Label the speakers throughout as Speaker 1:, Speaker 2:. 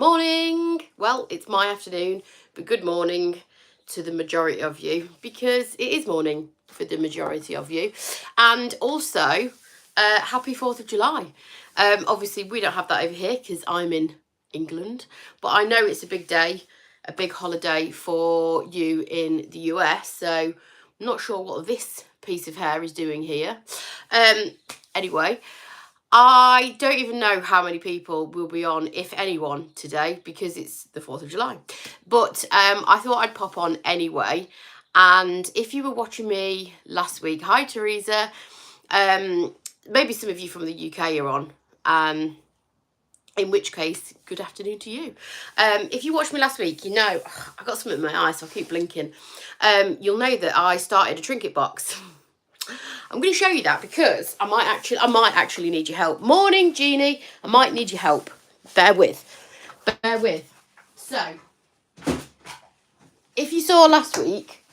Speaker 1: Morning. Well, it's my afternoon, but good morning to the majority of you, because it is morning for the majority of you. And also, happy 4th of July. Obviously, we don't have that over here because I'm in England, but I know it's a big day, a big holiday for you in the US. So I'm not sure what this piece of hair is doing here. Anyway, I don't even know how many people will be on, if anyone, today, because it's the 4th of July. But I thought I'd pop on anyway. And if you were watching me last week, hi Teresa, maybe some of you from the UK are on, in which case, good afternoon to you. If you watched me last week, you know, I've got something in my eye, so I'll keep blinking. You'll know that I started a trinket box. I'm going to show you that because I might actually need your help. Morning, Jeannie. I might need your help. Bear with. So, if you saw last week,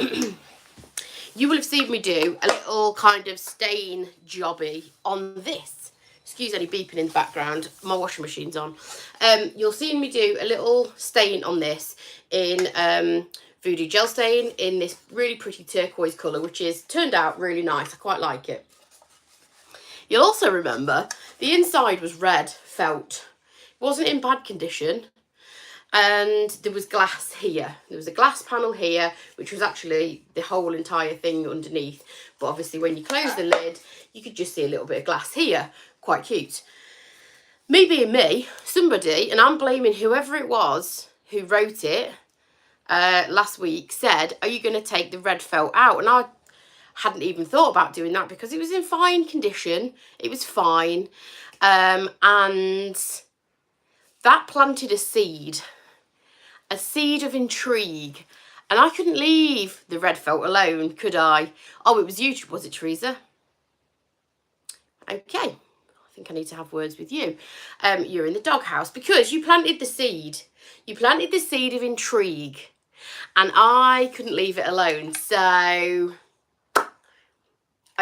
Speaker 1: you will have seen me do a little kind of stain jobby on this. Excuse any beeping in the background. My washing machine's on. You'll see me do a little stain on this in Voodoo Gel Stain in this really pretty turquoise colour, which is turned out really nice. I quite like it. You'll also remember the inside was red felt. It wasn't in bad condition. And there was glass here. There was a glass panel here, which was actually the whole entire thing underneath. But obviously when you close the lid, you could just see a little bit of glass here. Quite cute. Me being me, somebody, and I'm blaming whoever it was who wrote it, last week, said, are you going to take the red felt out? And I hadn't even thought about doing that because it was in fine condition. It was fine. And that planted a seed of intrigue. And I couldn't leave the red felt alone, could I? Oh, it was you, was it, Teresa? Okay. I think I need to have words with you. You're in the doghouse because you planted the seed. You planted the seed of intrigue. And I couldn't leave it alone, so I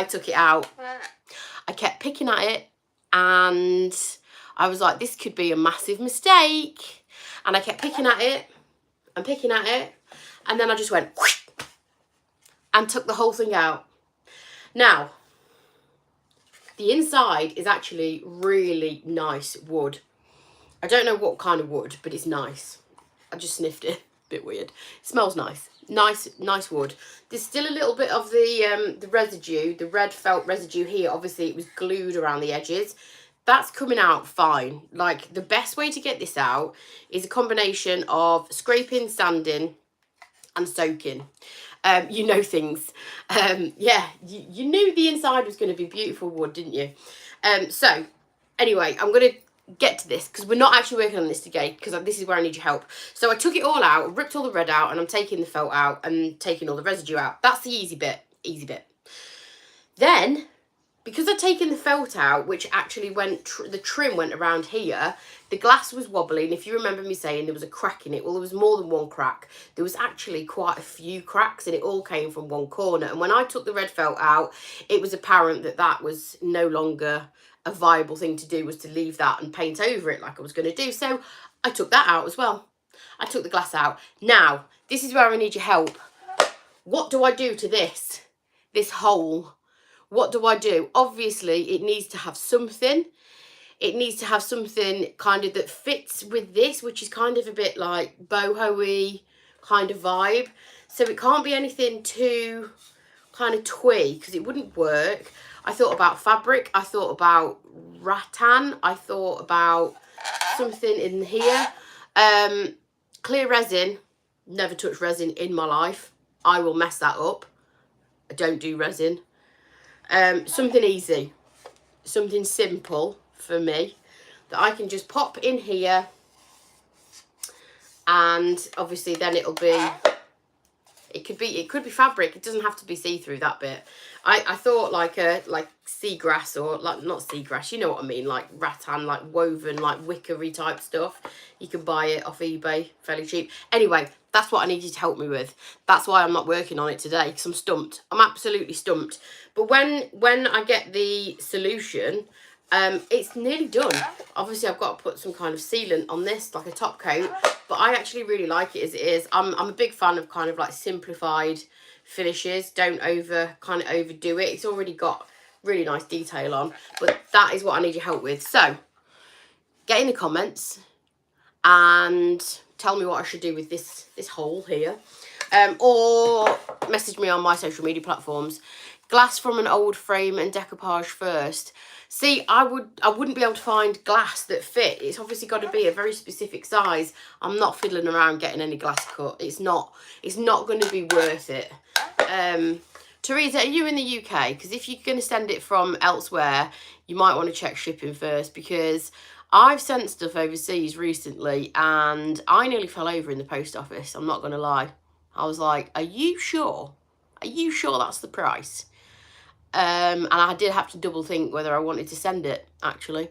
Speaker 1: took it out. I kept picking at it, and I was like, this could be a massive mistake. And I kept picking at it, and picking at it, and then I just went, whoosh, and took the whole thing out. Now, the inside is actually really nice wood. I don't know what kind of wood, but it's nice. I just sniffed it. Bit weird. It smells nice. Nice wood. There's still a little bit of the residue, the red felt residue here. Obviously it was glued around the edges. That's coming out fine. Like, the best way to get this out is a combination of scraping, sanding and soaking. You know things. Yeah, you knew the inside was going to be beautiful wood, didn't you? So anyway, I'm going to get to this because we're not actually working on this today, because this is where I need your help. So I took it all out, ripped all the red out, and I'm taking the felt out and taking all the residue out. That's the easy bit. Then, because I'd taken the felt out, which actually went, the trim went around here, the glass was wobbly, and if you remember me saying there was a crack in it, well, there was more than one crack. There was actually quite a few cracks, and it all came from one corner. And when I took the red felt out, it was apparent that that was no longer a viable thing to do, was to leave that and paint over it like I was going to do. So I took that out as well. I took the glass out. Now, this is where I need your help. What do I do to this hole? What do I do? Obviously, it needs to have something. It needs to have something kind of that fits with this, which is kind of a bit like boho-y kind of vibe. So it can't be anything too kind of twee, because it wouldn't work. I thought about fabric. I thought about rattan. I thought about something in here. Clear resin. Never touched resin in my life. I will mess that up. I don't do resin. Something easy. Something simple for me that I can just pop in here, and obviously then it'll be, it could be fabric. It doesn't have to be see-through, that bit. I thought like seagrass, or like, not seagrass, you know what I mean, like rattan, like woven, like wickery type stuff. You can buy it off eBay fairly cheap. Anyway, that's what I need you to help me with. That's why I'm not working on it today, because I'm stumped. I'm absolutely stumped. But when I get the solution, It's nearly done. Obviously, I've got to put some kind of sealant on this, like a top coat, but I actually really like it as it is. I'm a big fan of kind of like simplified finishes. Don't overdo it. It's already got really nice detail on, but that is what I need your help with. So get in the comments and tell me what I should do with this hole here, or message me on my social media platforms. Glass from an old frame and decoupage first. See, I wouldn't be able to find glass that fit. It's obviously got to be a very specific size. I'm not fiddling around getting any glass cut. It's not going to be worth it. Teresa, are you in the UK? Because if you're going to send it from elsewhere, you might want to check shipping first, because I've sent stuff overseas recently and I nearly fell over in the post office. I'm not going to lie. I was like, are you sure? Are you sure that's the price? And I did have to double think whether I wanted to send it, actually.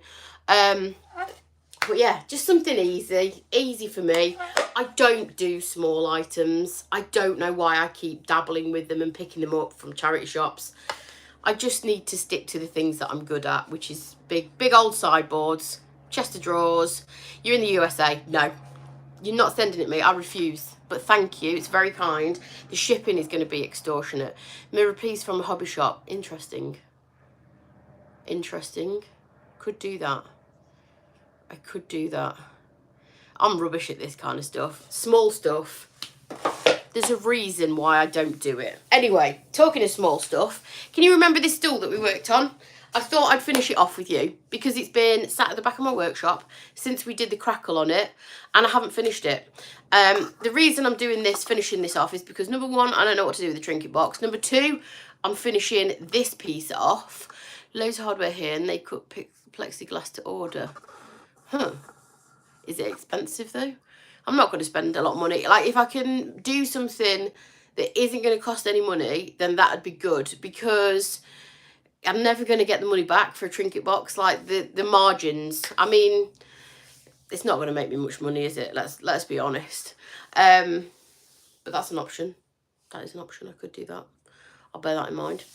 Speaker 1: But yeah, just something easy for me. I don't do small items. I don't know why I keep dabbling with them and picking them up from charity shops. I just need to stick to the things that I'm good at, which is big old sideboards, chest of drawers. You're in the USA. No, you're not sending it me. I refuse. But thank you. It's very kind. The shipping is going to be extortionate. Mirror piece from a hobby shop. Interesting. Could do that. I could do that. I'm rubbish at this kind of stuff. Small stuff. There's a reason why I don't do it. Anyway, talking of small stuff, can you remember this stool that we worked on? I thought I'd finish it off with you because it's been sat at the back of my workshop since we did the crackle on it and I haven't finished it. The reason I'm doing this, finishing this off, is because number one, I don't know what to do with the trinket box. Number two, I'm finishing this piece off. Loads of hardware here and they cut plexiglass to order. Huh. Is it expensive though? I'm not going to spend a lot of money. Like, if I can do something that isn't going to cost any money, then that'd be good, because I'm never going to get the money back for a trinket box. Like, the margins, I mean, it's not going to make me much money, is it? Let's be honest. But that's an option. That is an option. I could do that. I'll bear that in mind.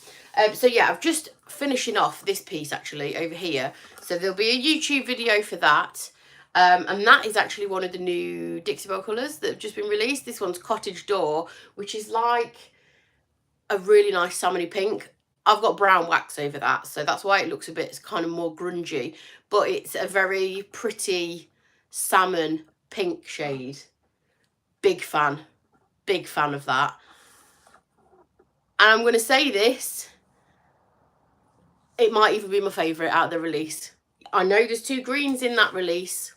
Speaker 1: So yeah, I'm just finishing off this piece actually over here. So there'll be a YouTube video for that. And that is actually one of the new Dixie Belle colours that have just been released. This one's Cottage Door, which is like a really nice salmony pink. I've got brown wax over that, so that's why it looks a bit kind of more grungy. But it's a very pretty salmon pink shade. Big fan of that. And I'm going to say this, it might even be my favourite out of the release. I know there's two greens in that release.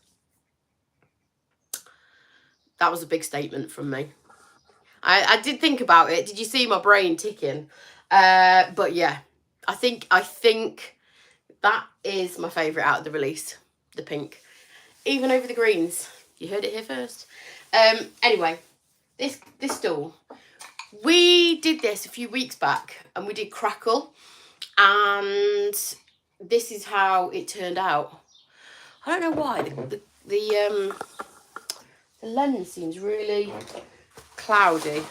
Speaker 1: That was a big statement from me. I did think about it. Did you see my brain ticking? But yeah, I think that is my favourite out of the release. The pink. Even over the greens. You heard it here first. Anyway, this stool. We did this a few weeks back and we did crackle. And this is how it turned out. I don't know why. The lens seems really cloudy.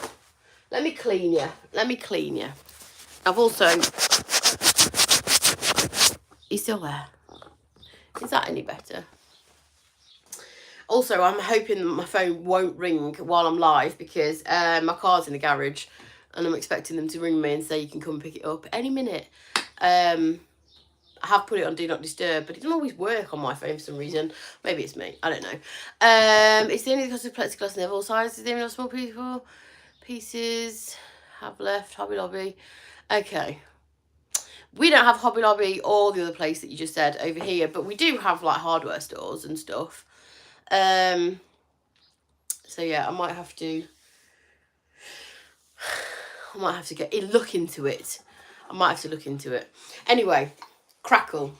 Speaker 1: Let me clean you. I've also... He's still there. Is that any better? Also, I'm hoping that my phone won't ring while I'm live, because my car's in the garage and I'm expecting them to ring me and say you can come and pick it up any minute. I have put it on Do Not Disturb, but it doesn't always work on my phone for some reason. Maybe it's me. I don't know. It's the only cost of plexiglass and they have all sizes. Even if small pieces have left. Hobby Lobby. Okay. We don't have Hobby Lobby or the other place that you just said over here, but we do have like hardware stores and stuff. So yeah, I might have to look into it. I might have to look into it. Anyway, crackle.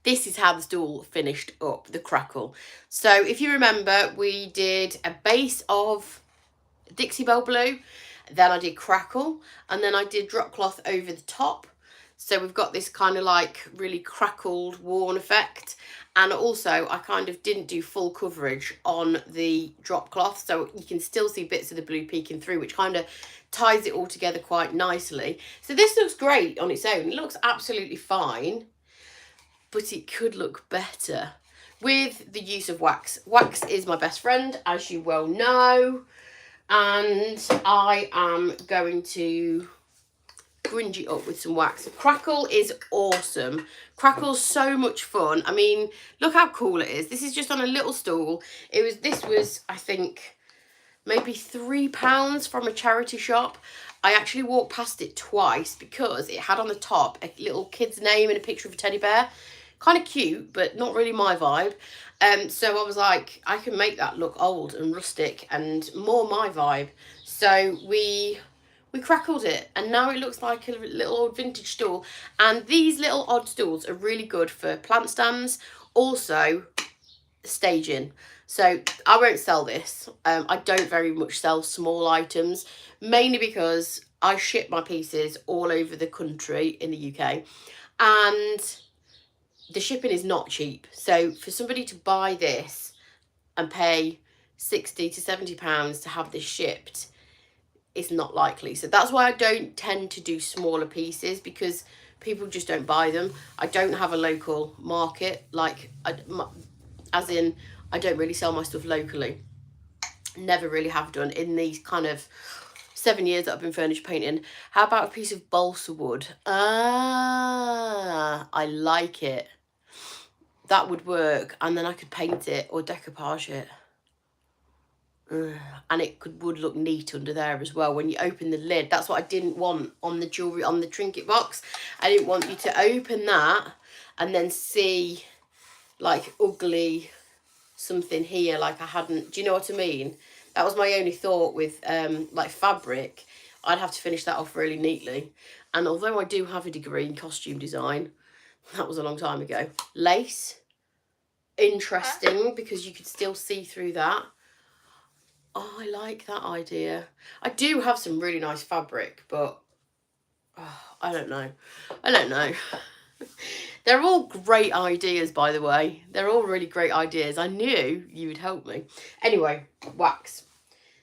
Speaker 1: This is how the stool finished up, the crackle. So if you remember, we did a base of Dixie Belle blue, then I did crackle, and then I did drop cloth over the top. So we've got this kind of like really crackled, worn effect. And also I kind of didn't do full coverage on the drop cloth, so you can still see bits of the blue peeking through, which kind of ties it all together quite nicely. So this looks great on its own. It looks absolutely fine. but it could look better with the use of wax. Wax is my best friend, as you well know, and I am going to grunge it up with some wax. Crackle is awesome. Crackle's so much fun. I mean, look how cool it is. This is just on a little stool. This was, I think, maybe £3 from a charity shop. I actually walked past it twice because it had on the top a little kid's name and a picture of a teddy bear. Kind of cute, but not really my vibe. So I was like, I can make that look old and rustic and more my vibe. So we crackled it, and now it looks like a little old vintage stool. And these little odd stools are really good for plant stands, also staging. So I won't sell this. I don't very much sell small items, mainly because I ship my pieces all over the country in the UK, and the shipping is not cheap. So for somebody to buy this and pay £60 to £70 to have this shipped, it's not likely. So that's why I don't tend to do smaller pieces, because people just don't buy them. I don't have a local market, as in I don't really sell my stuff locally. Never really have done in these kind of 7 years that I've been furniture painting. How about a piece of balsa wood? I like it. That would work, and then I could paint it or decoupage it. And it would look neat under there as well when you open the lid. That's what I didn't want on the jewellery, on the trinket box. I didn't want you to open that and then see like ugly something here like I hadn't. Do you know what I mean? That was my only thought with like fabric. I'd have to finish that off really neatly. And although I do have a degree in costume design, that was a long time ago. Lace, interesting, because you could still see through that. Oh, I like that idea. I do have some really nice fabric, but I don't know. They're all great ideas, by the way. They're all really great ideas. I knew you would help me. Anyway, wax.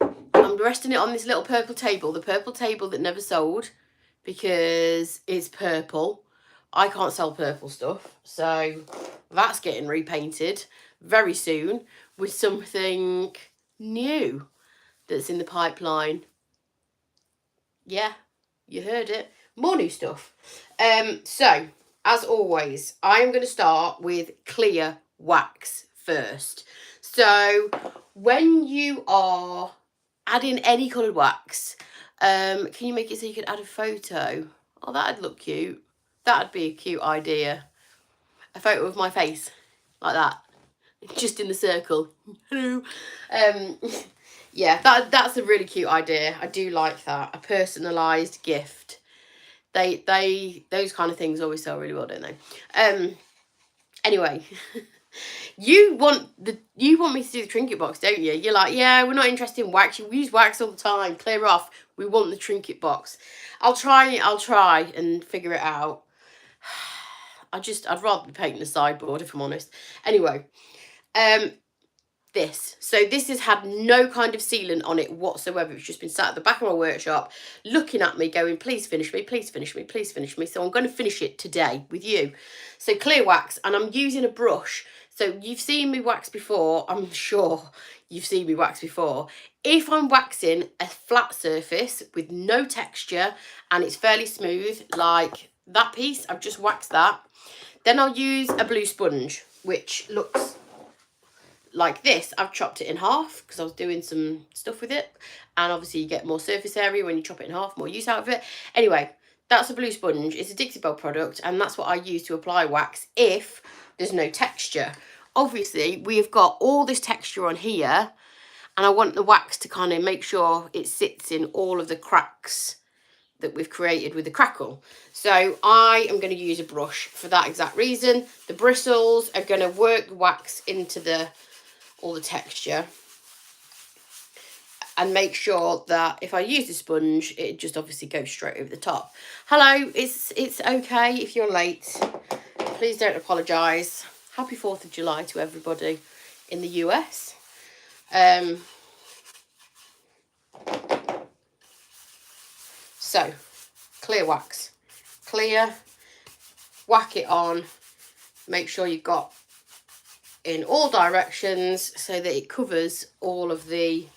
Speaker 1: I'm resting it on this little purple table. The purple table that never sold because it's purple. I can't sell purple stuff. So that's getting repainted very soon with something new that's in the pipeline. Yeah, you heard it. More new stuff. So as always, I am going to start with clear wax first. So when you are adding any coloured wax, can you make it so you can add a photo? Oh, that'd look cute. That'd be a cute idea. A photo of my face like that, just in the circle. Hello. Yeah, that's a really cute idea. I do like that. A personalised gift. Those kind of things always sell really well, don't they? Anyway, you want me to do the trinket box, don't you? You're like, yeah, we're not interested in wax. You use wax all the time. Clear off. We want the trinket box. I'll try and figure it out. I'd rather be painting the sideboard, if I'm honest. Anyway, this has had no kind of sealant on it whatsoever. It's just been sat at the back of my workshop looking at me going, please finish me, please finish me, please finish me. So I'm going to finish it today with you. So clear wax, and I'm using a brush. So you've seen me wax before. I'm sure you've seen me wax before. If I'm waxing a flat surface with no texture and it's fairly smooth, like that piece, I've just waxed that, then I'll use a blue sponge, which looks like this. I've chopped it in half because I was doing some stuff with it, and obviously you get more surface area when you chop it in half, more use out of it. Anyway, that's a blue sponge. It's a Dixie Belle product, and that's what I use to apply wax if there's no texture. Obviously we've got all this texture on here, and I want the wax to kind of make sure it sits in all of the cracks that we've created with the crackle. So I am going to use a brush for that exact reason. The bristles are going to work the wax into all the texture, and make sure that if I use the sponge, it just obviously goes straight over the top. Hello, it's okay if you're late. Please don't apologise. Happy 4th of July to everybody in the US. So, clear wax. Clear, whack it on, make sure you've got in all directions so that it covers all of the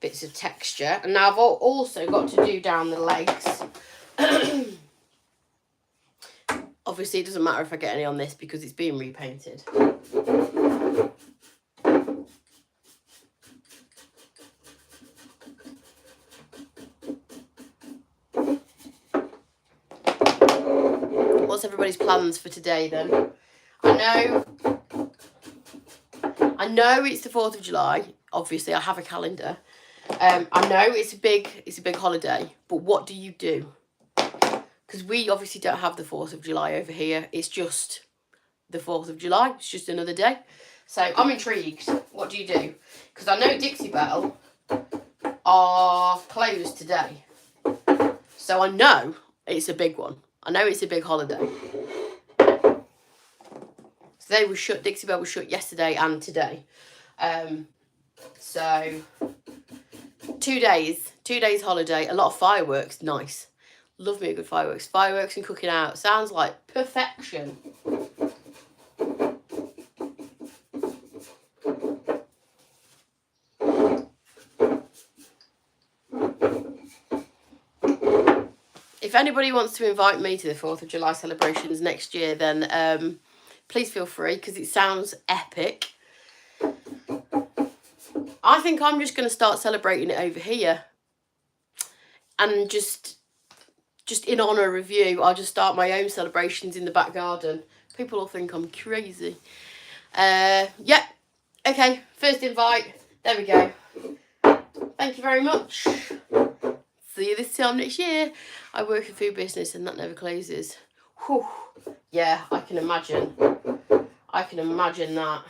Speaker 1: bits of texture. And now I've also got to do down the legs. Obviously it doesn't matter if I get any on this because it's being repainted. What's everybody's plans for today then? I know it's the 4th of July. Obviously I have a calendar. I know it's a big holiday, but what do you do? Because we obviously don't have the 4th of July over here. It's just the 4th of July. It's just another day. So I'm intrigued. What do you do? Because I know Dixie Belle are closed today. So I know it's a big one. I know it's a big holiday. So they were shut. Dixie Belle was shut yesterday and today. So 2 days. 2 days holiday. A lot of fireworks. Nice. Love me a good fireworks. Fireworks and cooking out. Sounds like perfection. If anybody wants to invite me to the 4th of July celebrations next year, then please feel free, because it sounds epic. I think I'm just going to start celebrating it over here. And just in honour of you, I'll just start my own celebrations in the back garden. People will think I'm crazy. Yeah. Okay, first invite. There we go. Thank you very much. See you this time next year. I work in food business and that never closes. Whew. Yeah, I can imagine. I can imagine that.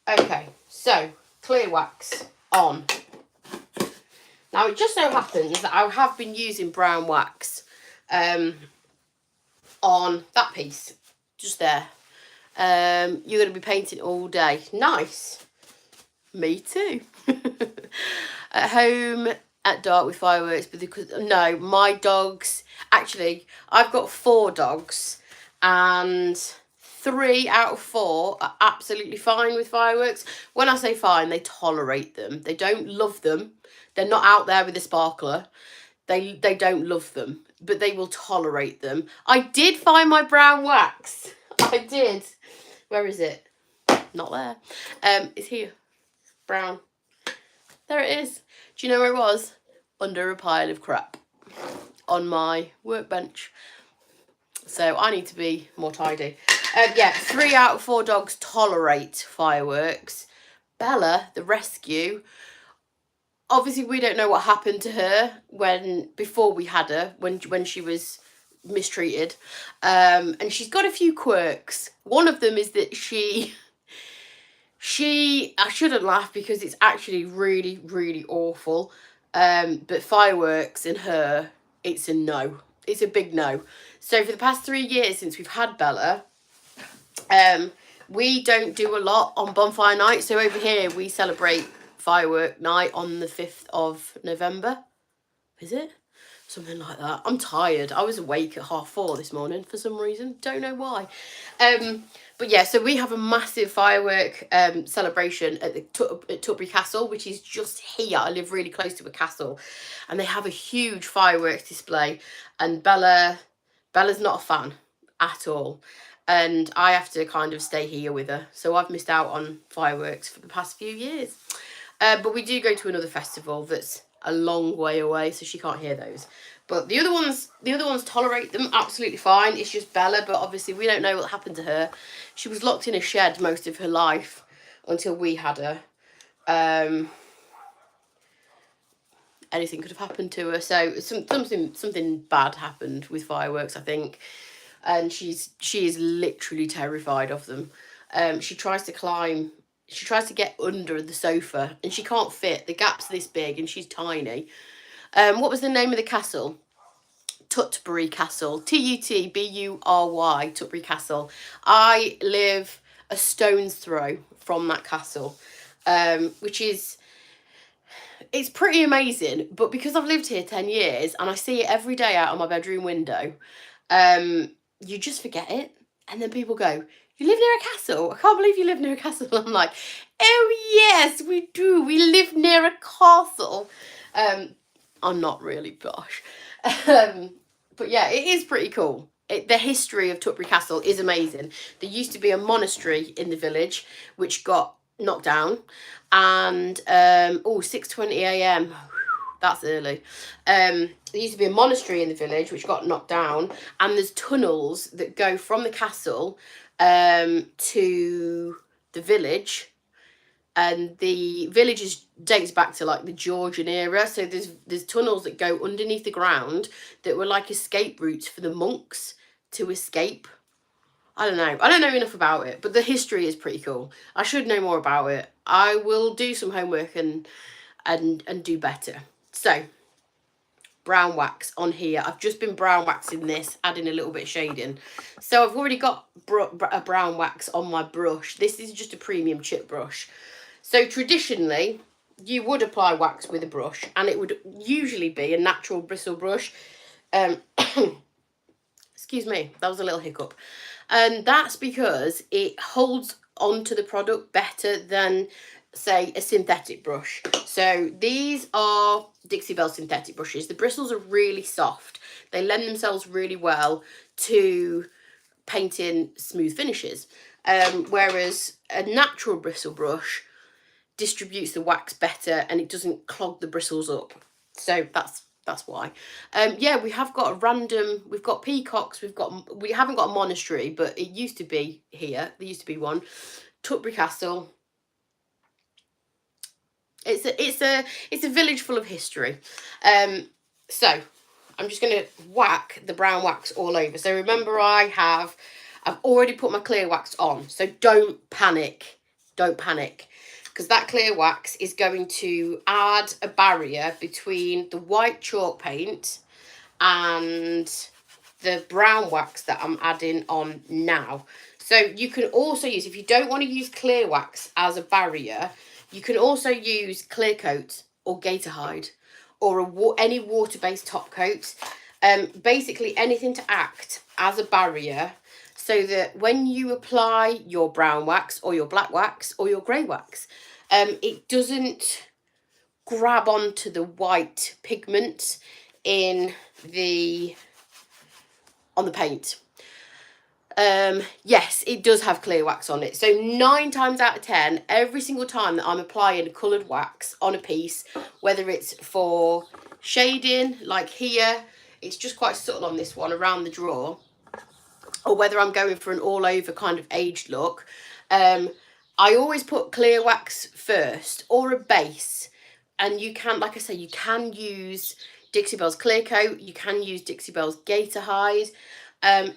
Speaker 1: Okay, so clear wax on. Now it just so happens that I have been using brown wax on that piece, just there. You're going to be painting all day. Nice. Me too. At home at dark with fireworks, but because no, my dogs, actually I've got 4 dogs and 3 out of 4 are absolutely fine with fireworks. When I say fine, they tolerate them. They don't love them. They're not out there with a sparkler. They don't love them, but they will tolerate them. I did find my brown wax. I did. Where is it? Not there. It's here. Brown. There it is. Do you know where it was? Under a pile of crap on my workbench. So I need to be more tidy. Yeah, 3 out of 4 dogs tolerate fireworks. Bella, the rescue, obviously we don't know what happened to her before we had her, when she was mistreated. And she's got a few quirks. One of them is that she I shouldn't laugh because it's actually really, really awful. But fireworks in her, it's a no. It's a big no. So for the past 3 years since we've had Bella, we don't do a lot on bonfire night. So over here we celebrate firework night on the 5th of November. Is it? Something like that. I'm tired. I was awake at 4:30 this morning for some reason. Don't know why. But yeah, so we have a massive firework celebration at Tutbury Castle, which is just here. I live really close to a castle. And they have a huge fireworks display. And Bella's not a fan at all. And I have to kind of stay here with her. So I've missed out on fireworks for the past few years. But we do go to another festival that's a long way away, so she can't hear those. But the other ones tolerate them absolutely fine. It's just Bella, but obviously we don't know what happened to her. She was locked in a shed most of her life until we had her. Anything could have happened to her. So something bad happened with fireworks, I think. And she is literally terrified of them. She tries to get under the sofa and she can't fit. The gap's this big and she's tiny. What was the name of the castle? Tutbury Castle. Tutbury, Tutbury Castle. I live a stone's throw from that castle, which is it's pretty amazing. But because I've lived here 10 years and I see it every day out of my bedroom window, you just forget it. And then people go, you live near a castle? I can't believe you live near a castle. I'm like, oh yes, we do. We live near a castle. I'm not really posh. But yeah, it is pretty cool. The history of Tutbury Castle is amazing. There used to be a monastery in the village which got knocked down, and 6:20 a.m. That's early. There used to be a monastery in the village which got knocked down, and there's tunnels that go from the castle to the village, and the village dates back to like the Georgian era. So there's tunnels that go underneath the ground that were like escape routes for the monks to escape. I don't know enough about it, but the history is pretty cool. I should know more about it. I will do some homework and do better. So, brown wax on here. I've just been brown waxing this, adding a little bit of shading. So I've already got a brown wax on my brush. This is just a premium chip brush. So traditionally, you would apply wax with a brush, and it would usually be a natural bristle brush. Excuse me, that was a little hiccup. And that's because it holds onto the product better than, say, a synthetic brush. So these are Dixie Belle synthetic brushes. The bristles are really soft. They lend themselves really well to painting smooth finishes. Whereas a natural bristle brush distributes the wax better and it doesn't clog the bristles up. So that's why. Yeah, we have got we've got peacocks, we haven't got a monastery, but it used to be here. There used to be one. Tutbury Castle. It's a village full of history. So I'm just gonna whack the brown wax all over. So remember, I've already put my clear wax on. So don't panic. Don't panic. Because that clear wax is going to add a barrier between the white chalk paint and the brown wax that I'm adding on now. So you can also use, if you don't want to use clear wax as a barrier, you can also use clear coat or gator hide or any water-based top coat. Basically anything to act as a barrier, so that when you apply your brown wax or your black wax or your grey wax, it doesn't grab onto the white pigment on the paint. Yes, it does have clear wax on it. So 9 times out of 10, every single time that I'm applying a coloured wax on a piece, whether it's for shading, like here, it's just quite subtle on this one around the drawer, or whether I'm going for an all over kind of aged look, I always put clear wax first or a base. And you can, like I say, you can use Dixie Belle's clear coat, you can use Dixie Belle's gator hide,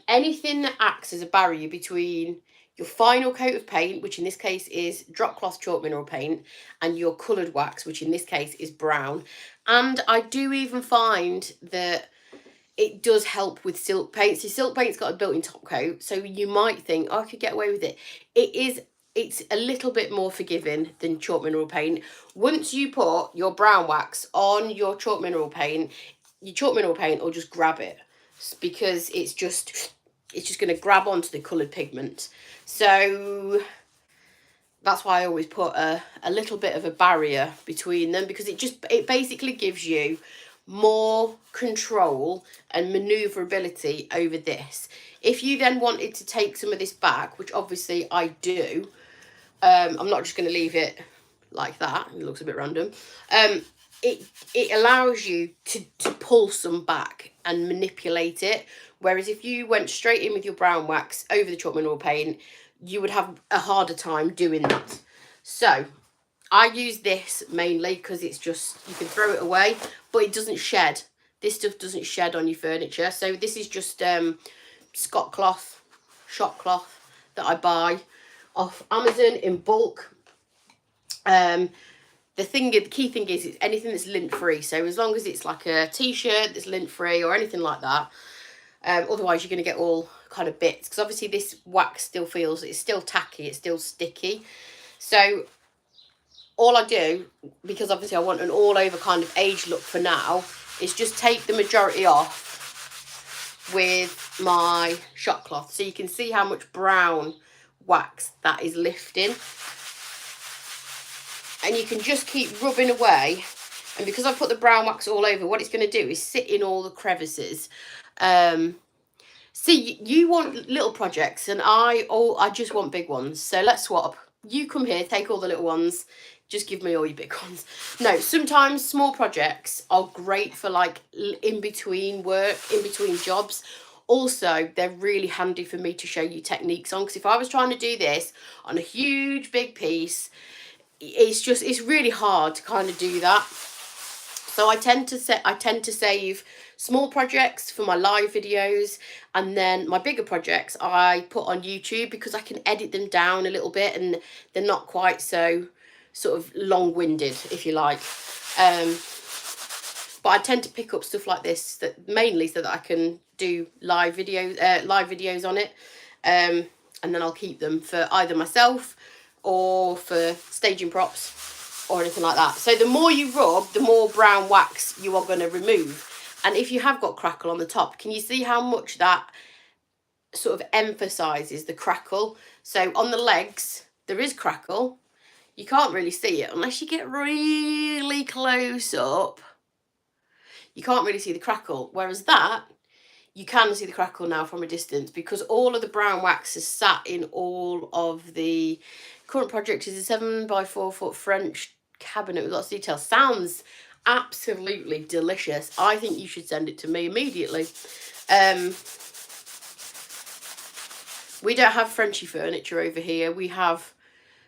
Speaker 1: anything that acts as a barrier between your final coat of paint, which in this case is drop cloth chalk mineral paint, and your coloured wax, which in this case is brown. And I do even find that it does help with silk paint. So silk paint's got a built-in top coat, so you might think, oh, I could get away with it. It's a little bit more forgiving than chalk mineral paint. Once you put your brown wax on your chalk mineral paint, your chalk mineral paint will just grab it, because it's just going to grab onto the coloured pigment. So that's why I always put a little bit of a barrier between them, because it basically gives you more control and maneuverability over this. If you then wanted to take some of this back, which obviously I do, I'm not just going to leave it like that. It looks a bit random. It allows you to pull some back and manipulate it. Whereas if you went straight in with your brown wax over the chalk mineral paint, you would have a harder time doing that. So I use this mainly because it's just, you can throw it away, but it doesn't shed. This stuff doesn't shed on your furniture. So this is just Scott cloth, shop cloth that I buy off Amazon in bulk. The key thing is it's anything that's lint free. So as long as it's like a t-shirt that's lint free or anything like that, otherwise you're going to get all kind of bits, because obviously this wax still feels, it's still tacky, it's still sticky. So all I do, because obviously I want an all over kind of age look for now, is just take the majority off with my shot cloth. So you can see how much brown wax that is lifting. And you can just keep rubbing away. And because I put the brown wax all over, what it's going to do is sit in all the crevices. See, you want little projects, and I just want big ones. So let's swap. You come here, take all the little ones. Just give me all your big ones. No, sometimes small projects are great for like in between work, in between jobs. Also, they're really handy for me to show you techniques on, because if I was trying to do this on a huge big piece, it's really hard to kind of do that. So I tend to save small projects for my live videos, and then my bigger projects I put on YouTube, because I can edit them down a little bit and they're not quite so sort of long-winded, if you like. But I tend to pick up stuff like this that mainly so that I can do live videos on it, and then I'll keep them for either myself or for staging props or anything like that. So the more you rub, the more brown wax you are going to remove. And if you have got crackle on the top, can you see how much that sort of emphasizes the crackle? So on the legs, there is crackle. You can't really see it unless you get really close up. You can't really see the crackle. Whereas that, you can see the crackle now from a distance, because all of the brown wax is sat in all of the current project. Is a 7x4 foot French cabinet with lots of detail. Sounds absolutely delicious. I think you should send it to me immediately. We don't have Frenchy furniture over here. We have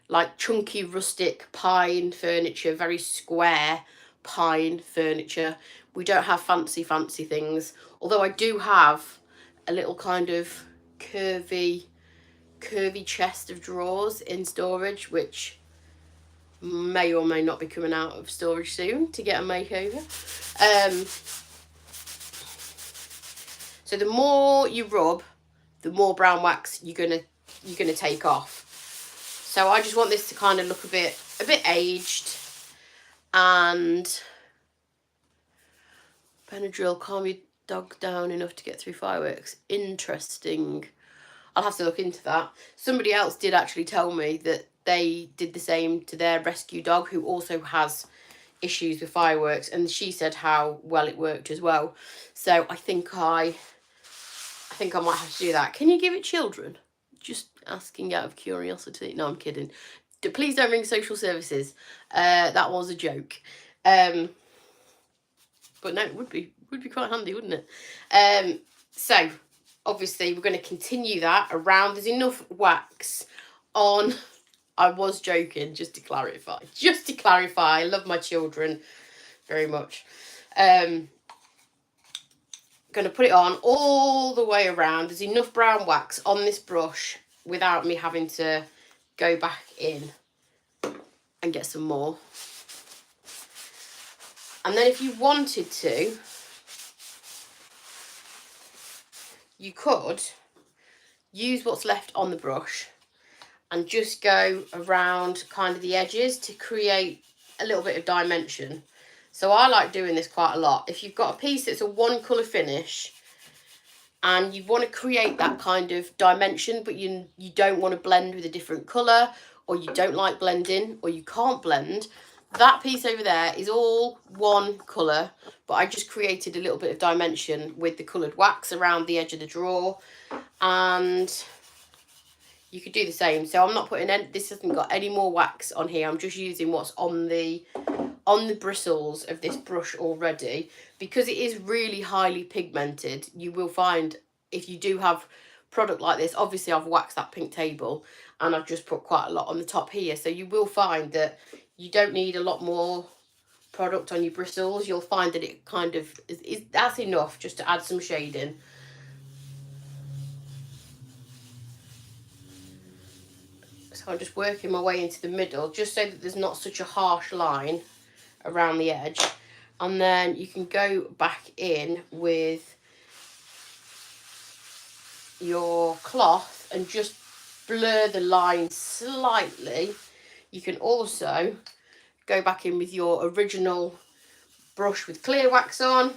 Speaker 1: like chunky rustic pine furniture, very square pine furniture. We don't have fancy things, although I do have a little kind of curvy chest of drawers in storage, which may or may not be coming out of storage soon to get a makeover. So the more you rub, the more brown wax you're gonna take off. So I just want this to kind of look a bit aged. And Benadryl, calm your dog down enough to get through fireworks. Interesting. I'll have to look into that. Somebody else did actually tell me that they did the same to their rescue dog, who also has issues with fireworks, and she said how well it worked as well. So I think I might have to do that. Can you give it children? Just asking out of curiosity. No, I'm kidding. Please don't ring social services. That was a joke. But no, it would be quite handy, wouldn't it? So obviously we're going to continue that around. There's enough wax on. I was joking, just to clarify. I love my children very much. Going to put it on all the way around. There's enough brown wax on this brush without me having to go back in and get some more. And then if you wanted to, you could use what's left on the brush and just go around kind of the edges to create a little bit of dimension. So I like doing this quite a lot. If you've got a piece that's a one colour finish and you want to create that kind of dimension, but you don't want to blend with a different colour, or you don't like blending, or you can't blend, that piece over there is all one colour, but I just created a little bit of dimension with the coloured wax around the edge of the drawer. And you could do the same. So I'm not putting any, this hasn't got any more wax on here. I'm just using what's on the bristles of this brush already, because it is really highly pigmented. You will find if you do have product like this, obviously I've waxed that pink table and I've just put quite a lot on the top here, so you will find that you don't need a lot more product on your bristles. You'll find that it kind of is that's enough just to add some shading. So I'm just working my way into the middle, just so that there's not such a harsh line around the edge. And then you can go back in with your cloth and just blur the line slightly. You can also go back in with your original brush with clear wax on,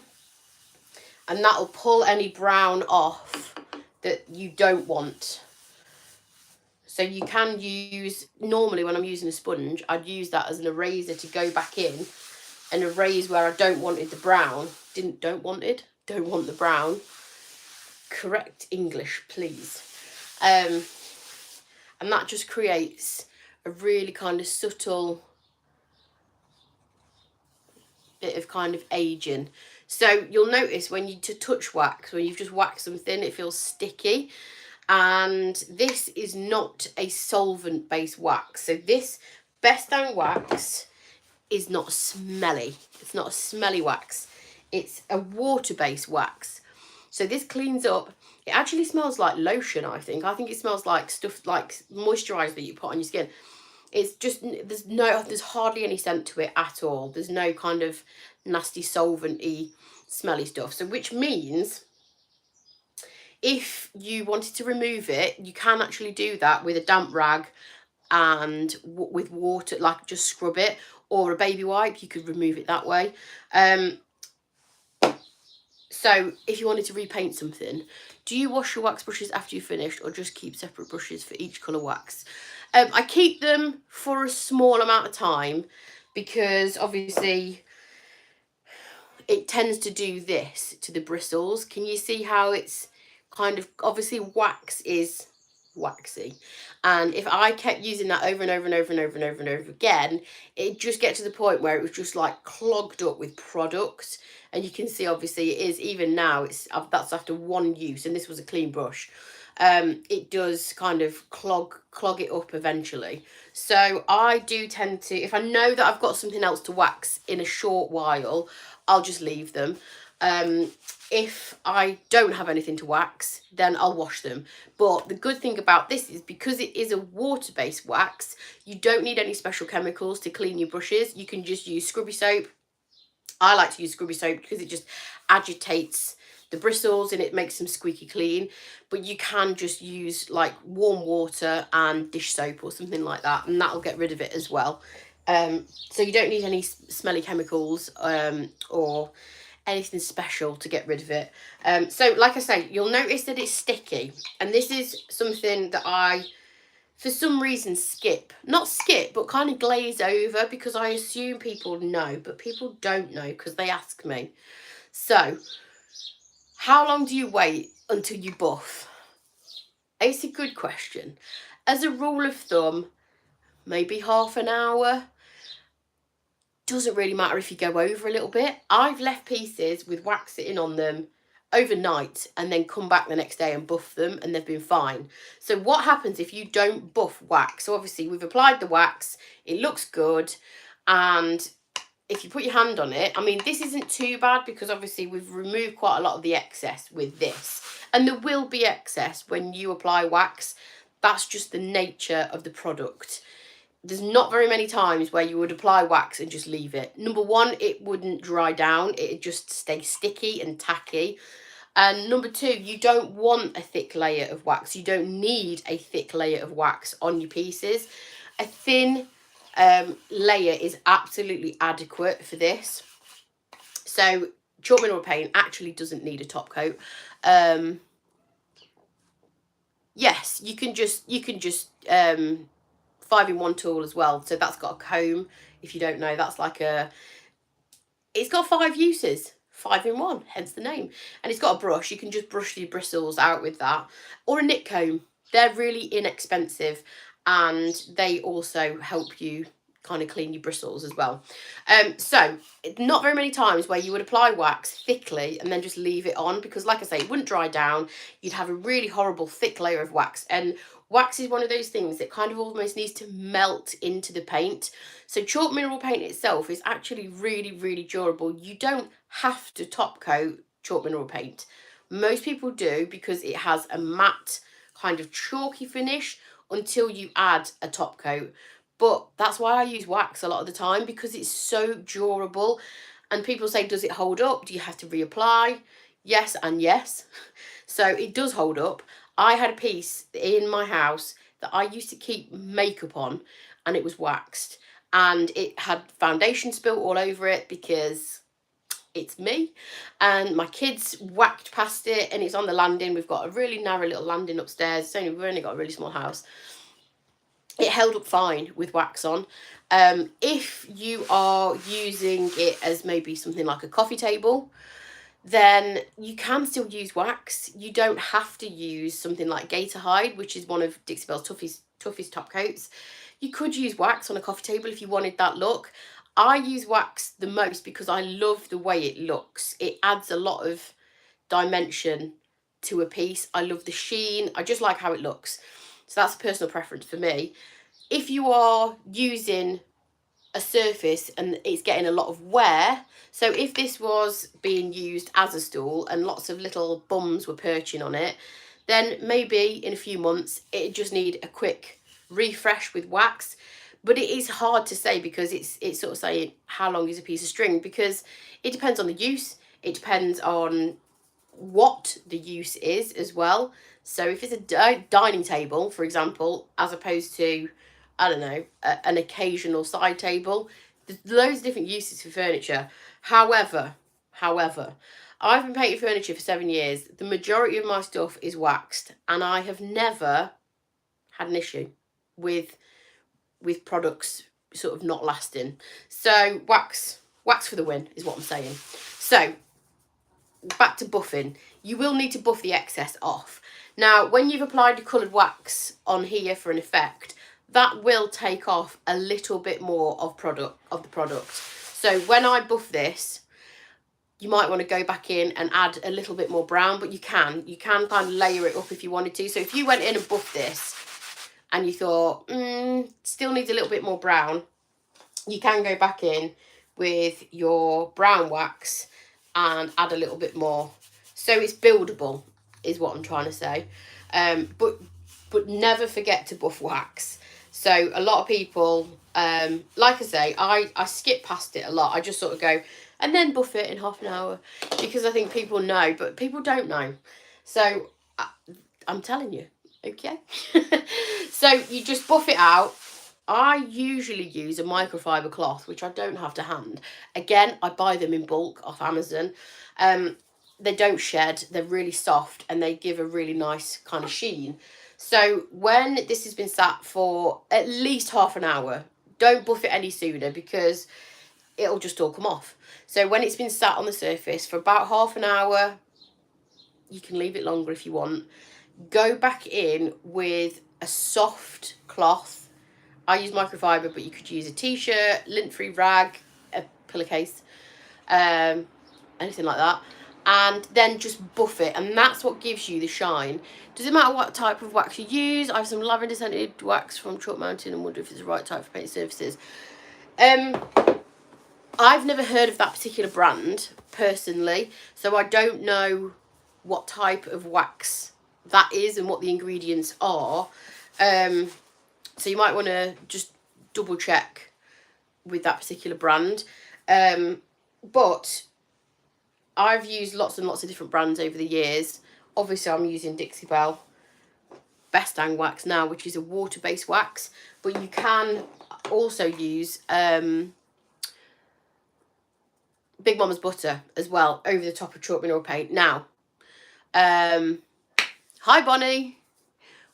Speaker 1: and that'll pull any brown off that you don't want. So you can use, normally when I'm using a sponge, I'd use that as an eraser to go back in and erase where I don't wanted the brown. Don't want the brown. Correct English, please. And that just creates a really kind of subtle bit of kind of aging. So you'll notice when you touch wax, when you've just waxed something, it feels sticky. And this is not a solvent based wax. So this Best Down wax is not smelly. It's not a smelly wax. It's a water based wax. So this cleans up. It actually smells like lotion, I think. I think it smells like stuff like moisturizer that you put on your skin. It's just, there's hardly any scent to it at all. There's no kind of nasty solvent-y smelly stuff. So which means if you wanted to remove it, you can actually do that with a damp rag and with water, like just scrub it, or a baby wipe, you could remove it that way. So if you wanted to repaint something, do you wash your wax brushes after you've finished, or just keep separate brushes for each colour wax? I keep them for a small amount of time because obviously it tends to do this to the bristles. Can you see how it's kind of, obviously wax is waxy, and if I kept using that over and over and over and over and over and over again, it just get to the point where it was just like clogged up with product. And you can see obviously it is, even now it's, that's after one use, and this was a clean brush. It does kind of clog it up eventually. So I do tend to, if I know that I've got something else to wax in a short while, I'll just leave them. If I don't have anything to wax, then I'll wash them. But the good thing about this is because it is a water-based wax, you don't need any special chemicals to clean your brushes. You can just use scrubby soap. I like to use scrubby soap because it just agitates the bristles and it makes them squeaky clean. But you can just use like warm water and dish soap or something like that, and that'll get rid of it as well. So you don't need any smelly chemicals or anything special to get rid of it. So like I say, you'll notice that it's sticky, and this is something that I, for some reason, not skip, but kind of glaze over, because I assume people know, but people don't know because they ask me. So how long do you wait until you buff? It's a good question. As a rule of thumb, maybe half an hour. Doesn't really matter if you go over a little bit. I've left pieces with wax sitting on them overnight and then come back the next day and buff them, and they've been fine. So what happens if you don't buff wax? So obviously we've applied the wax, it looks good, and if you put your hand on it, I mean, this isn't too bad because obviously we've removed quite a lot of the excess with this, and there will be excess when you apply wax. That's just the nature of the product. There's not very many times where you would apply wax and just leave it. Number one, it wouldn't dry down. It'd just stay sticky and tacky. And number two, you don't want a thick layer of wax. You don't need a thick layer of wax on your pieces. A thin layer is absolutely adequate for this. So chalk mineral paint actually doesn't need a top coat. Yes, you can just 5-in-1 tool as well. So that's got a comb. If you don't know, that's like it's got 5 uses. 5-in-1, hence the name. And it's got a brush. You can just brush your bristles out with that. Or a knit comb. They're really inexpensive, and they also help you kind of clean your bristles as well. So not very many times where you would apply wax thickly and then just leave it on, because like I say, it wouldn't dry down. You'd have a really horrible thick layer of wax, and wax is one of those things that kind of almost needs to melt into the paint. So chalk mineral paint itself is actually really, really durable. You don't have to top coat chalk mineral paint. Most people do because it has a matte kind of chalky finish until you add a top coat. But that's why I use wax a lot of the time, because it's so durable. And people say, does it hold up? Do you have to reapply? Yes and yes. So it does hold up. I had a piece in my house that I used to keep makeup on, and it was waxed. and it had foundation spilt all over it because it's me, and my kids whacked past it, and it's on the landing. We've got a really narrow little landing upstairs. We've only got a really small house. It held up fine with wax on. If you are using it as maybe something like a coffee table, then you can still use wax. You don't have to use something like Gator Hide, which is one of Dixie Belle's toughest top coats. You could use wax on a coffee table if you wanted that look. I use wax the most because I love the way it looks. It adds a lot of dimension to a piece. I love the sheen. I just like how it looks. So that's a personal preference for me. If you are using a surface and it's getting a lot of wear, so if this was being used as a stool and lots of little bums were perching on it, then maybe in a few months it just need a quick refresh with wax. But it is hard to say because it's sort of saying how long is a piece of string, because it depends on the use, it depends on what the use is as well. So if it's a dining table, for example, as opposed to, I don't know, an occasional side table, there's loads of different uses for furniture. However, I've been painting furniture for 7 years. The majority of my stuff is waxed, and I have never had an issue with products sort of not lasting. So wax for the win is what I'm saying. So back to buffing. You will need to buff the excess off. Now, when you've applied your coloured wax on here for an effect, that will take off a little bit more of the product. So when I buff this, you might want to go back in and add a little bit more brown, but you can kind of layer it up if you wanted to. So if you went in and buffed this and you thought, still needs a little bit more brown, you can go back in with your brown wax and add a little bit more. So it's buildable is what I'm trying to say. But never forget to buff wax. So a lot of people, like I say, I skip past it a lot. I just sort of go and then buff it in half an hour because I think people know, but people don't know. So I'm telling you, okay? So you just buff it out. I usually use a microfiber cloth, which I don't have to hand. Again, I buy them in bulk off Amazon. They don't shed, they're really soft, and they give a really nice kind of sheen. So when this has been sat for at least half an hour, don't buff it any sooner because it'll just all come off. So when it's been sat on the surface for about half an hour, you can leave it longer if you want. Go back in with a soft cloth. I use microfiber, but you could use a t-shirt, lint-free rag, a pillowcase, anything like that. And then just buff it, and that's what gives you the shine. Does it matter what type of wax you use? I have some lavender scented wax from Chalk Mountain and wonder if it's the right type for painting surfaces. I've never heard of that particular brand personally, so I don't know what type of wax that is and what the ingredients are. So you might want to just double check with that particular brand. But I've used lots and lots of different brands over the years. Obviously, I'm using Dixie Belle Best Dang Wax now, which is a water-based wax. But you can also use Big Mama's Butter as well over the top of chalk mineral paint. Now, hi Bonnie.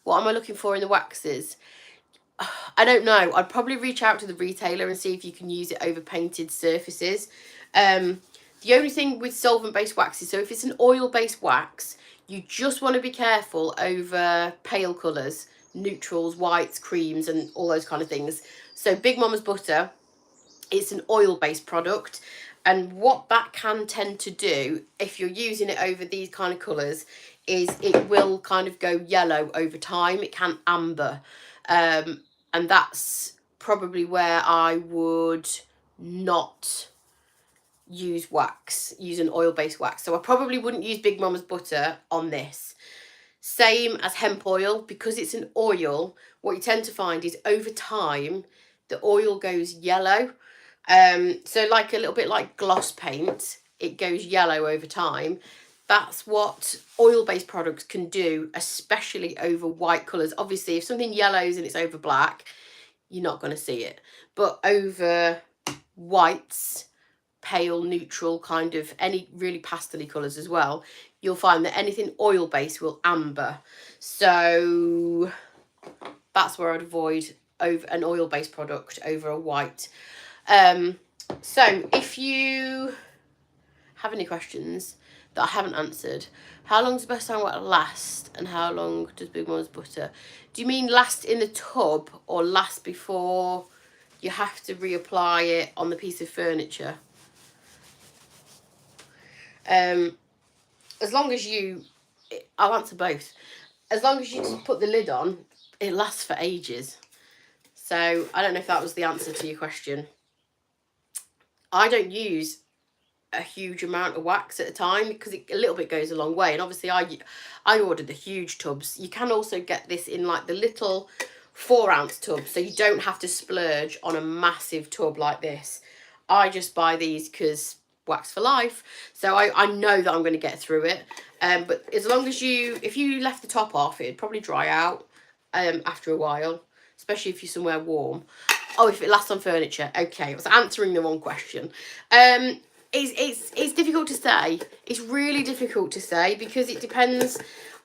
Speaker 1: What am I looking for in the waxes? I don't know. I'd probably reach out to the retailer and see if you can use it over painted surfaces. The only thing with solvent-based waxes, so if it's an oil-based wax, you just want to be careful over pale colours, neutrals, whites, creams, and all those kind of things. So Big Mama's Butter, it's an oil-based product, and what that can tend to do, if you're using it over these kind of colours, is it will kind of go yellow over time. It can amber, and that's probably where I would not use an oil-based wax. So I probably wouldn't use Big Mama's Butter on this. Same as hemp oil, because it's an oil, what you tend to find is over time the oil goes yellow. So like a little bit like gloss paint, it goes yellow over time. That's what oil-based products can do, especially over white colours. Obviously, if something yellows and it's over black, you're not going to see it. But over whites, pale, neutral, kind of any really pastel-y colours as well, you'll find that anything oil-based will amber. So that's where I'd avoid over an oil-based product over a white. So if you have any questions that I haven't answered, how long does best time wax last, and how long does Big Mama's butter? Do you mean last in the tub or last before you have to reapply it on the piece of furniture? As long as you, I'll answer both. As long as you just put the lid on, it lasts for ages. So I don't know if that was the answer to your question. I don't use a huge amount of wax at a time because a little bit goes a long way. And obviously I ordered the huge tubs. You can also get this in like the little 4-ounce tub, so you don't have to splurge on a massive tub like this. I just buy these because wax for life, so I know that I'm going to get through it. But as long as if you left the top off, it'd probably dry out after a while, especially if you're somewhere warm. Oh, if it lasts on furniture. Okay, I was answering the wrong question. It's difficult to say. It's really difficult to say because it depends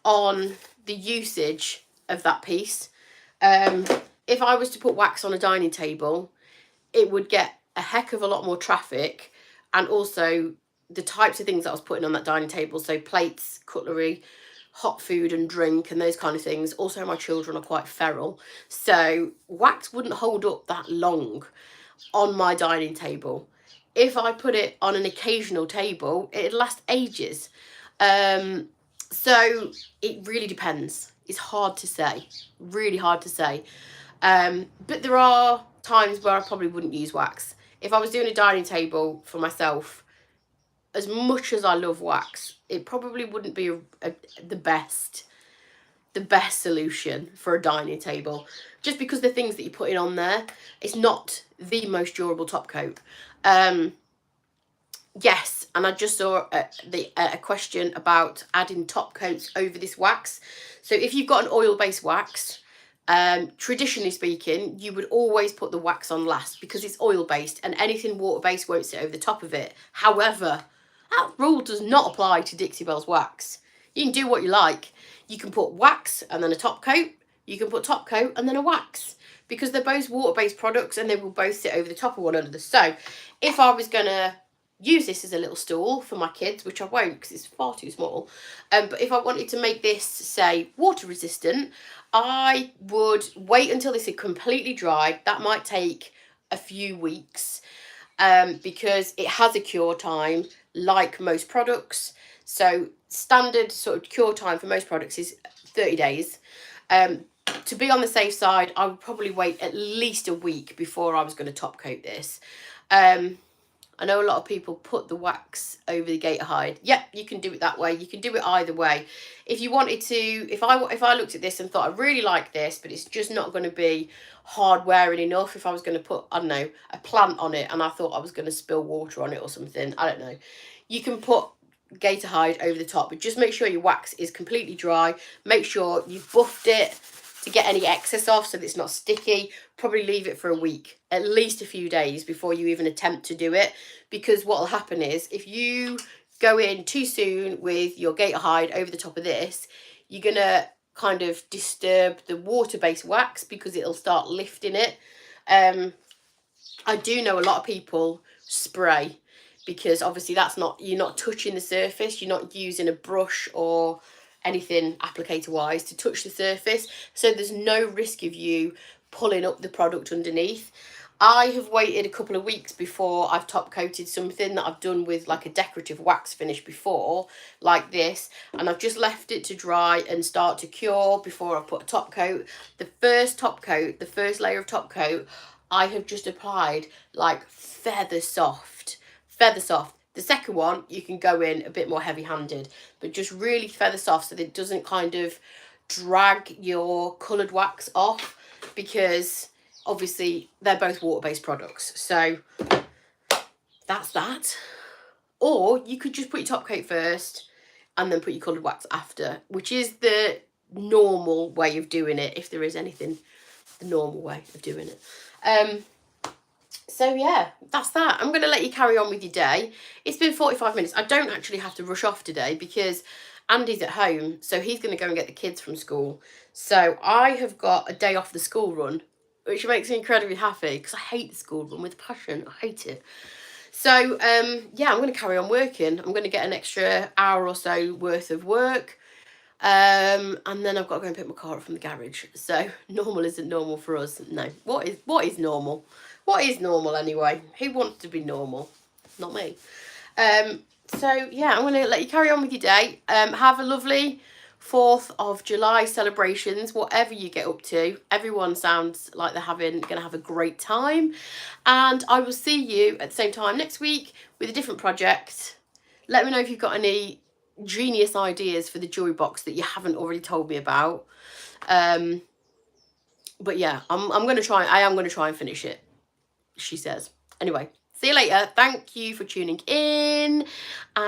Speaker 1: on the usage of that piece. If I was to put wax on a dining table, it would get a heck of a lot more traffic, and also the types of things that I was putting on that dining table, so plates, cutlery, hot food and drink and those kind of things. Also, my children are quite feral, so wax wouldn't hold up that long on my dining table. If I put it on an occasional table, it'd last ages. So it really depends. It's hard to say, really hard to say. But there are times where I probably wouldn't use wax. If I was doing a dining table for myself, as much as I love wax, it probably wouldn't be the best solution for a dining table, just because the things that you're putting on there, it's not the most durable top coat. Yes, and I just saw a question about adding top coats over this wax. So if you've got an oil-based wax, traditionally speaking, you would always put the wax on last because it's oil-based, and anything water-based won't sit over the top of it. However, that rule does not apply to Dixie Belle's wax. You can do what you like. You can put wax and then a top coat. You can put top coat and then a wax, because they're both water-based products and they will both sit over the top of one another. So if I was going to use this as a little stool for my kids, which I won't because it's far too small, but if I wanted to make this, say, water resistant, I would wait until this had completely dried. That might take a few weeks because it has a cure time like most products. So standard sort of cure time for most products is 30 days. To be on the safe side, I would probably wait at least a week before I was going to top coat this. I know a lot of people put the wax over the gator hide. Yep, you can do it that way. You can do it either way. If you wanted to, if I looked at this and thought I really like this, but it's just not going to be hard wearing enough, if I was going to put, I don't know, a plant on it and I thought I was going to spill water on it or something, I don't know, you can put gator hide over the top, but just make sure your wax is completely dry. Make sure you've buffed it to get any excess off so that it's not sticky. Probably leave it for a week, at least a few days before you even attempt to do it, because what will happen is if you go in too soon with your gator hide over the top of this, you're gonna kind of disturb the water-based wax because it'll start lifting it. I do know a lot of people spray, because obviously that's not, you're not touching the surface, you're not using a brush or anything applicator wise to touch the surface, so there's no risk of you pulling up the product underneath. I have waited a couple of weeks before I've top coated something that I've done with like a decorative wax finish before, like this, and I've just left it to dry and start to cure before I put a top coat. The first top coat, the first layer of top coat, I have just applied like feather soft. The second one, you can go in a bit more heavy-handed, but just really feather soft so that it doesn't kind of drag your coloured wax off, because obviously they're both water-based products. So that's that. Or you could just put your top coat first and then put your coloured wax after, which is the normal way of doing it if there is anything the normal way of doing it. So yeah, that's that. I'm going to let you carry on with your day. It's been 45 minutes. I don't actually have to rush off today because Andy's at home, so he's going to go and get the kids from school. So I have got a day off the school run, which makes me incredibly happy because I hate the school run with passion. I hate it. So yeah, I'm going to carry on working. I'm going to get an extra hour or so worth of work. And then I've got to go and pick my car up from the garage. So normal isn't normal for us. No. What is normal? What is normal anyway? Who wants to be normal? Not me. So yeah, I'm gonna let you carry on with your day. Have a lovely 4th of July celebrations, whatever you get up to. Everyone sounds like they're gonna have a great time. And I will see you at the same time next week with a different project. Let me know if you've got any genius ideas for the jewelry box that you haven't already told me about. But yeah, I am going to try and finish it, she says. Anyway, see you later. Thank you for tuning in. And